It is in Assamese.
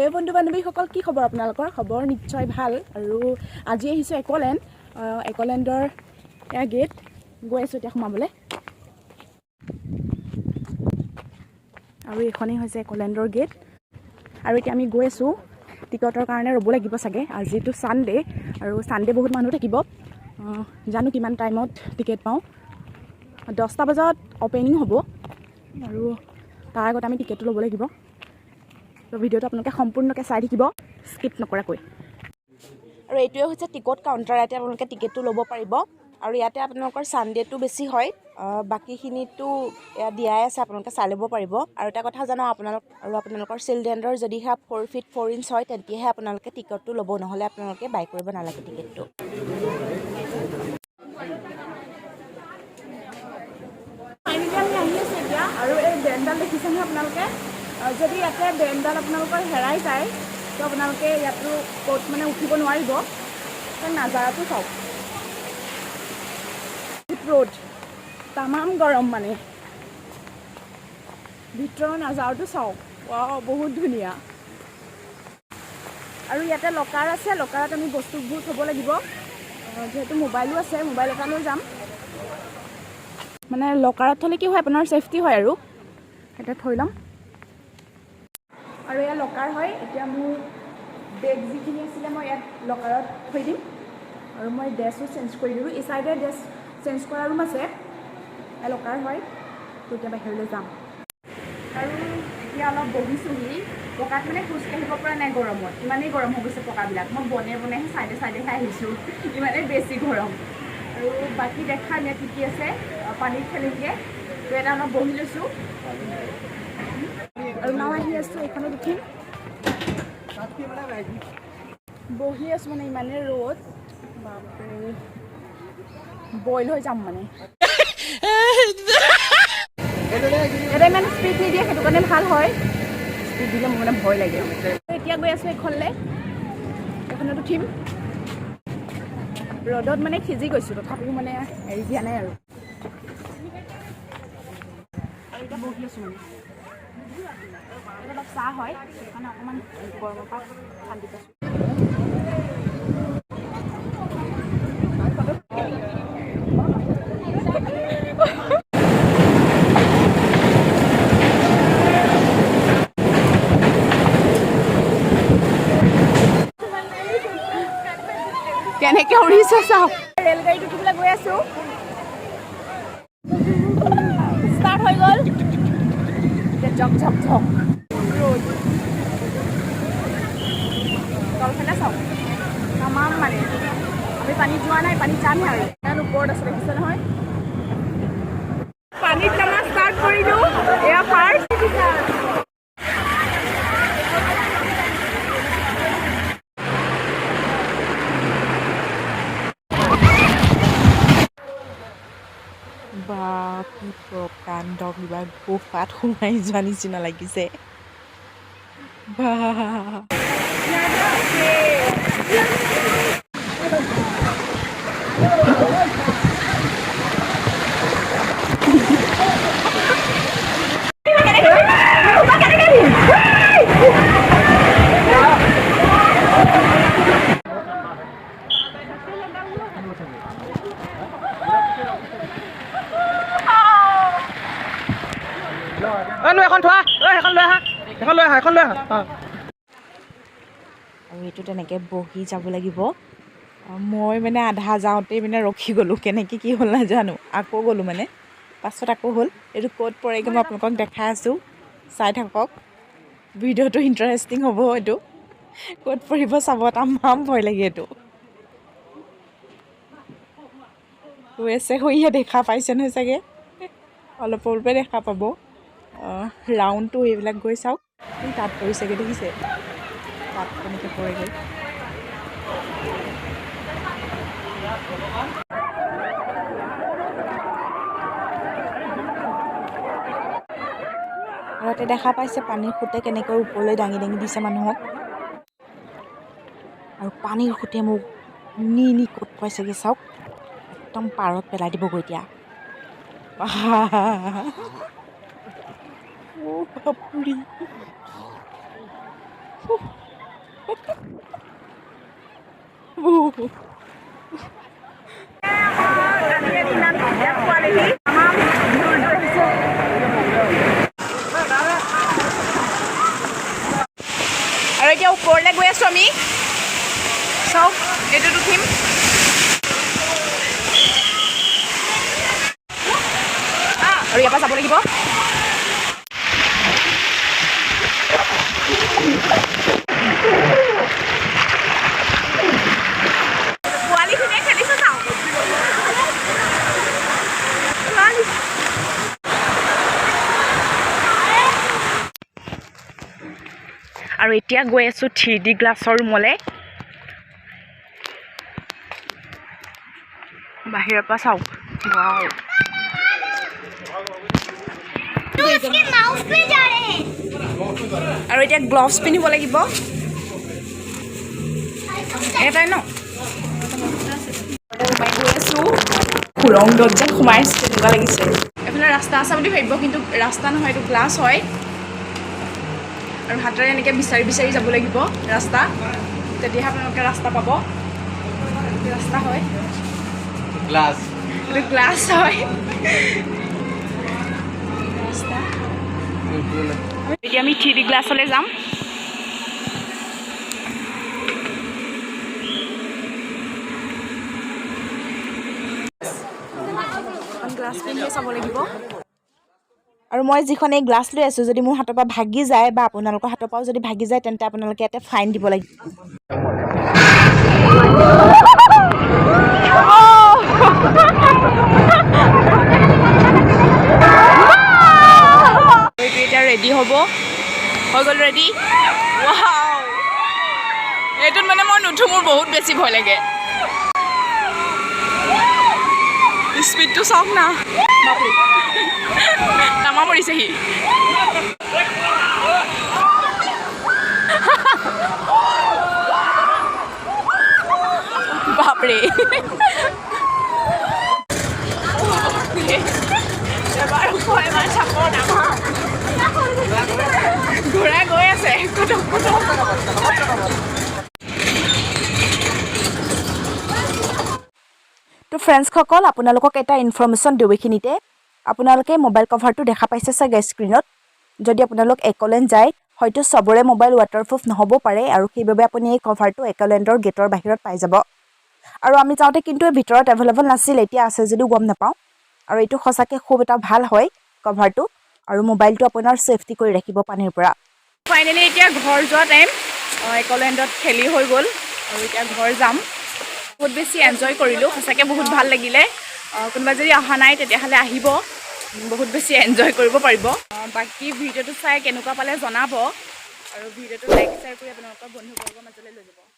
হে বন্ধু বান্ধৱীসকল, কি খবৰ আপোনালোকৰ? খবৰ নিশ্চয় ভাল। আৰু আজি আহিছোঁ একলেণ্ড। একলেণ্ডৰ এয়া গেট, গৈ আছোঁ এতিয়া সোমাবলৈ। আৰু এইখনেই হৈছে একলেণ্ডৰ গেট। আৰু এতিয়া আমি গৈ আছোঁ টিকটৰ কাৰণে ৰ'ব লাগিব চাগে। আজিতো ছানডে, আৰু ছানডে বহুত মানুহ থাকিব। জানো কিমান টাইমত টিকেট পাওঁ। 10টা বজাত অপেনিং হ'ব, আৰু তাৰ আগত আমি টিকেটটো ল'ব লাগিব। তো ভিডিঅ'টো আপোনালোকে সম্পূৰ্ণকৈ চাই থাকিব, স্কিপ নকৰাকৈ। আৰু এইটোৱে হৈছে টিকট কাউণ্টাৰ। ইয়াতে আপোনালোকে টিকেটটো ল'ব পাৰিব। আৰু ইয়াতে আপোনালোকৰ ছানডেটো বেছি হয়, বাকীখিনিতো ইয়াত দিয়াই আছে, আপোনালোকে চাই ল'ব পাৰিব। আৰু এটা কথা জানো, আপোনালোকৰ চিলড্ৰেনৰ যদিহে 4 feet 4 inch হয়, তেতিয়াহে আপোনালোকে টিকটটো ল'ব, নহ'লে আপোনালোকে বাই কৰিব নালাগে টিকেটটো। ফাইনেলি আমি আহি আছোঁ এতিয়া। আৰু এই বেণ্ডডাল দেখিছেনে আপোনালোকে? যদি ইয়াতে বেণ্ডডাল আপোনালোকৰ হেৰাই যায়, তো আপোনালোকে ইয়াতো ক'ত মানে উঠিব নোৱাৰিব। নাজাৰাটো চাওক, ৰ'দ তামাম গৰম, মানে ভিতৰৰ নাজাৰাটো চাওক। বহুত ধুনীয়া। আৰু ইয়াতে লকাৰ আছে, লকাৰত আমি বস্তুবোৰ থ'ব লাগিব। যিহেতু মোবাইলো আছে, মোবাইল এটা লৈ যাম। মানে লকাৰত থ'লে কি হয়, আপোনাৰ ছেফটি হয়। আৰু এতিয়া থৈ ল'ম। আৰু এয়া লকাৰ হয়। এতিয়া মোৰ বেগ যিখিনি আছিলে, মই ইয়াত লকাৰত থৈ দিম। আৰু মই ড্ৰেছো চেঞ্জ কৰি দিলোঁ। এই চাইডে ড্ৰেছ চেঞ্জ কৰা ৰুম আছে, এয়া লকাৰ হয়। তো এতিয়া বাহিৰলৈ যাম। আৰু এতিয়া অলপ বহিছোঁহি। পকাত মানে খোজকাঢ়িব পৰা নাই গৰমত, ইমানেই গৰম হৈ গৈছে পকাবিলাক। মই বনাই চাইডে আহিছোঁ, ইমানেই বেছি গৰম। আৰু বাকী দেখাম ইয়াত কি আছে। পানীত খেলিমগৈ। তো এটা অলপ বহি লৈছোঁ। আৰু নাও আহি আছোঁ, এইখনত উঠিম। বহি আছোঁ, মানে ইমানেই ৰ'দ, বাপৰে বইল হৈ যাম মানে। এটা ইমান স্পীড নিদিয়ে, সেইটো কাৰণে ভাল হয়। স্পীড দিলে মোৰ মানে ভয় লাগে। এতিয়া গৈ আছোঁ এইখনলৈ, এইখনত উঠিম। ৰ'দত মানে সিজি গৈছোঁ, তথাপিও মানে এৰি দিয়া নাই। আৰু এতিয়া বহি আছোঁ মানে। অলপ চাহ হয়, সেইকাৰণে অকণমান গৰমৰ পৰা শান্তি পাইছোঁ। কেনেকৈ উৰিছে চাওক। ৰেলগাড়ীত উঠিবলৈ গৈ আছোঁ। ষ্টাৰ্ট হৈ গ'ল। ঝক ঝক ঝক ৰ'দ, তলফালে চাওক, তামাম মানে। আমি পানীত যোৱা নাই, পানীত যামহে। আৰু ইমান ওপৰত আছে, দেখিছে নহয়। পানীত নামা ষ্টাৰ্ট কৰিলোঁ। এয়া ফাৰ্ষ্ট। বা কি প্ৰকাণ্ড, কিবা গুফাত সোমাই যোৱা নিচিনা লাগিছে। বা এখন থোৱা, এখন লৈ আহা, এখন লৈ আহা, এখন লৈ আহা। আৰু এইটো তেনেকৈ বহি যাব লাগিব। মই মানে আধা যাওঁতেই মানে ৰখি গ'লোঁ, কেনেকৈ কি হ'ল নাজানো। আকৌ গ'লোঁ মানে, পাছত আকৌ হ'ল। এইটো ক'ত পৰেগৈ মই আপোনালোকক দেখাই আছোঁ, চাই থাকক। ভিডিঅ'টো ইণ্টাৰেষ্টিং হ'ব। এইটো ক'ত পৰিব চাব, তামাম ভয় লাগে। এইটো হৈ আছে, হৈয়ে দেখা পাইছে নহয় চাগে, অলপ অলপে দেখা পাব। ৰাউণ্ডটো এইবিলাক গৈ চাওক, তাত পৰিছেগৈ, দেখিছে? তাত কেনেকৈ পৰেগৈ। আৰু ইয়াতে দেখা পাইছে পানীৰ সোঁতে কেনেকৈ ওপৰলৈ দাঙি দাঙি দিছে মানুহক। আৰু পানীৰ সোঁতে মোক নি ক'ত পাইছেগৈ চাওক, একদম পাৰত পেলাই দিবগৈ এতিয়া। বাপৰি আৰু এতিয়া ওপৰলৈ গৈ আছোঁ আমি চাওক এইটোত উঠিম আৰু ইয়াৰ পৰা যাব লাগিব পোৱালিখিনিয়ে খেলিছে চাওঁ আৰু এতিয়া গৈ আছোঁ 3D গ্লাছৰ ৰুমলৈ বাহিৰৰ পৰা চাওক ৱাও আৰু এতিয়া গ্লভছ পিন্ধিব লাগিব এটাই ন সোমাই গৈ আছোঁ সুৰংগত যেন সোমাই আছোঁ তেনেকুৱা লাগিছে এইফালে ৰাস্তা আছে বুলি ভাবিব কিন্তু ৰাস্তা নহয় এইটো গ্লাছ হয় আৰু হাতেৰে এনেকৈ বিচাৰি বিচাৰি যাব লাগিব ৰাস্তা তেতিয়াহে আপোনালোকে ৰাস্তা পাব ৰাস্তা হয় গ্লাছ এইটো গ্লাছ হয় ৰাস্তা এতিয়া আমি 3D গ্লাছলৈ যাম গ্লাছ পিন্ধিয়ে চাব লাগিব আৰু মই যিখন এই গ্লাছ লৈ আছোঁ যদি মোৰ হাতৰ পৰা ভাগি যায় বা আপোনালোকৰ হাতৰ পৰাও যদি ভাগি যায় তেন্তে আপোনালোকে ইয়াতে ফাইন দিব লাগিব এইটো এতিয়া ৰেডি হ'ব হৈ গ'ল ৰেডি ৱাও এইটোত মানে মই নুঠো মোৰ বহুত বেছি ভয় লাগে স্পীডটো চাওক না নামা পৰিছেহি বাপৰে ঘূৰাই গৈ আছে তো ফ্ৰেণ্ডছসকল আপোনালোকক এটা ইনফৰ্মেশ্যন দিওঁ এইখিনিতে আপোনালোকে মোবাইল কভাৰটো দেখা পাইছে চাগে স্ক্ৰীণত যদি আপোনালোক একলেণ্ড যায় হয়তো চবৰে মোবাইল ৱাটাৰপ্ৰুফ নহ'ব পাৰে আৰু সেইবাবে আপুনি এই কভাৰটো একলেণ্ডৰ গেটৰ বাহিৰত পাই যাব আৰু আমি যাওঁতে কিন্তু এই ভিতৰত এভেইলেবল নাছিল এতিয়া আছে যদিও গম নাপাওঁ আৰু এইটো সঁচাকৈ খুব এটা ভাল হয় কভাৰটো আৰু মোবাইলটো আপোনাৰ ছেফটি কৰি ৰাখিব পানীৰ পৰা ফাইনেলি এতিয়া ঘৰ যোৱা টাইম একলেণ্ডত খেলি হৈ গ'ল আৰু এতিয়া ঘৰ যাম বহুত বেছি এনজয় কৰিলোঁ সঁচাকৈ বহুত ভাল লাগিলে কোনোবা যদি অহা নাই তেতিয়াহ'লে আহিব বহুত বেছি এনজয় কৰিব পাৰিব বাকী ভিডিঅ'টো চাই কেনেকুৱা পালে জনাব আৰু ভিডিঅ'টো লাইক শ্বেয়াৰ কৰি আপোনালোকৰ বন্ধুবৰ্গৰ মাজলৈ লৈ যাব